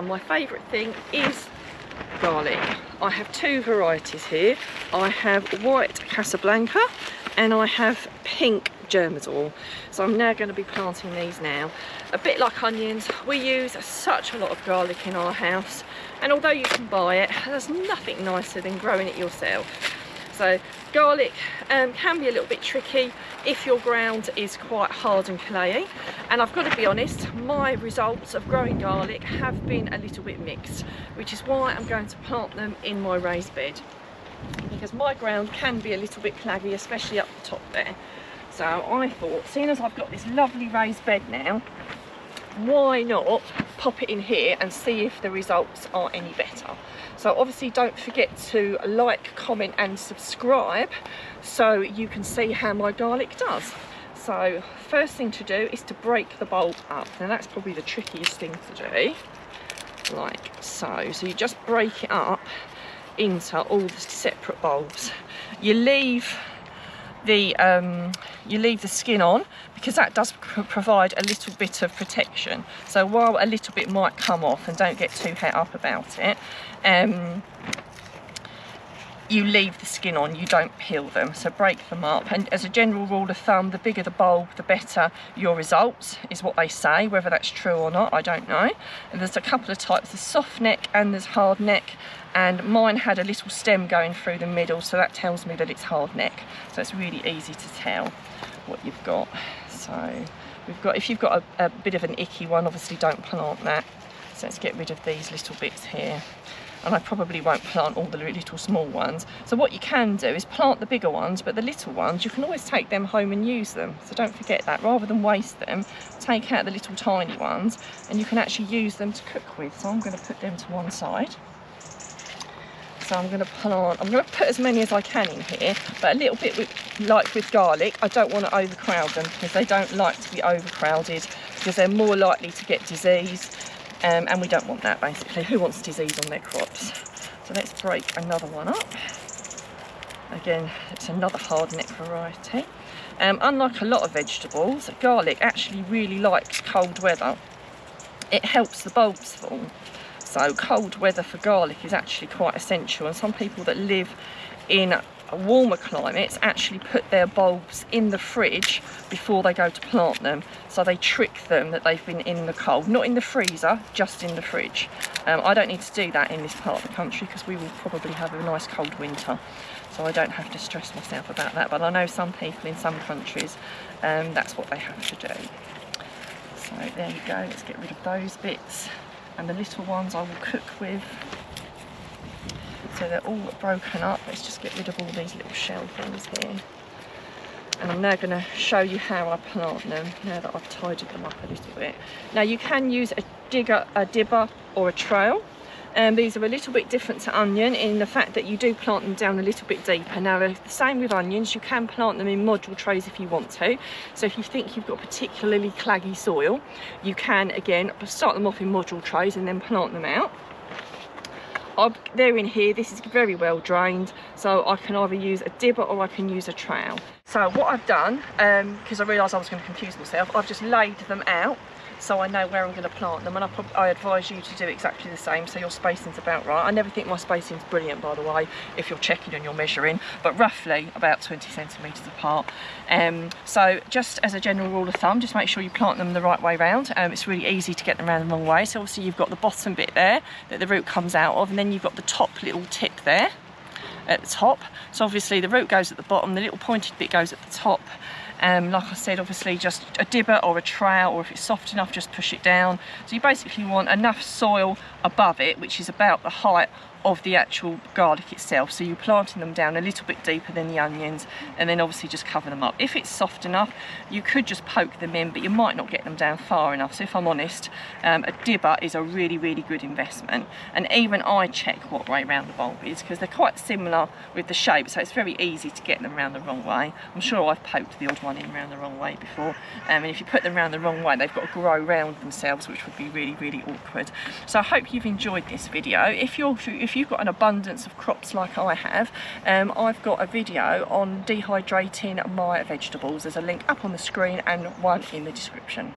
My favourite thing is garlic. I have two varieties here. I have white Casablanca and I have pink Germador. So I'm now going to be planting these now. A bit like onions, we use such a lot of garlic in our house, and although you can buy it, there's nothing nicer than growing it yourself. So garlic can be a little bit tricky if your ground is quite hard and clayey, and I've got to be honest, my results of growing garlic have been a little bit mixed, which is why I'm going to plant them in my raised bed, because my ground can be a little bit claggy, especially up the top there. So I thought, seeing as I've got this lovely raised bed now, why not pop it in here and see if the results are any better. So obviously don't forget to like, comment and subscribe so you can see how my garlic does. So first thing to do is to break the bulb up. Now that's probably the trickiest thing to do, like so. So you just break it up into all the separate bulbs. You leave the skin on because that does provide a little bit of protection. So while a little bit might come off, and don't get too het up about it, you leave the skin on, you don't peel them, so break them up. And as a general rule of thumb, the bigger the bulb, the better your results, is what they say. Whether that's true or not, I don't know. And there's a couple of types, there's soft neck and there's hard neck, and mine had a little stem going through the middle, so that tells me that it's hard neck. So it's really easy to tell what you've got. So we've got, if you've got a bit of an icky one, obviously don't plant that. So let's get rid of these little bits here. And I probably won't plant all the little small ones. So what you can do is plant the bigger ones, but the little ones, you can always take them home and use them. So don't forget that. Rather than waste them, take out the little tiny ones and you can actually use them to cook with. So I'm going to put them to one side. So I'm going to put as many as I can in here, but a little bit like with garlic, I don't want to overcrowd them because they don't like to be overcrowded because they're more likely to get disease. And we don't want that, basically. Who wants disease on their crops? So let's break another one up. Again, it's another hard neck variety. Unlike a lot of vegetables, garlic actually really likes cold weather. It helps the bulbs form. So cold weather for garlic is actually quite essential, and some people that live in warmer climates actually put their bulbs in the fridge before they go to plant them, so they trick them that they've been in the cold, not in the freezer, just in the fridge. I don't need to do that in this part of the country because we will probably have a nice cold winter, so I don't have to stress myself about that, but I know some people in some countries that's what they have to do. So there you go, let's get rid of those bits, and the little ones I will cook with. So they're all broken up. Let's just get rid of all these little shell things here. And I'm now going to show you how I plant them now that I've tidied them up a little bit. Now you can use a dibber or a trail. And these are a little bit different to onion in the fact that you do plant them down a little bit deeper. Now the same with onions, you can plant them in module trays if you want to. So if you think you've got particularly claggy soil, you can again start them off in module trays and then plant them out. They're in here, this is very well drained, so I can either use a dibber or I can use a trowel. So what I've done, because I realised I was going to confuse myself, I've just laid them out so I know where I'm going to plant them, and I advise you to do exactly the same so your spacing's about right. I never think my spacing's brilliant, by the way, if you're checking and you're measuring, but roughly about 20 centimetres apart. So just as a general rule of thumb, just make sure you plant them the right way round. It's really easy to get them around the wrong way. So obviously you've got the bottom bit there that the root comes out of, and then you've got the top little tip there at the top. So obviously the root goes at the bottom, the little pointed bit goes at the top. Like I said, obviously just a dibber or a trowel, or if it's soft enough, just push it down. So you basically want enough soil above it, which is about the height of the actual garlic itself. So you're planting them down a little bit deeper than the onions, and then obviously just cover them up. If it's soft enough, you could just poke them in, but you might not get them down far enough. So if I'm honest, a dibber is a really, really good investment. And even I check what way round the bulb is, because they're quite similar with the shape, so it's very easy to get them around the wrong way. I'm sure I've poked the odd one in around the wrong way before, and if you put them around the wrong way, they've got to grow round themselves, which would be really, really awkward. So I hope you've enjoyed this video. If you've got an abundance of crops like I have, I've got a video on dehydrating my vegetables. There's a link up on the screen and one in the description.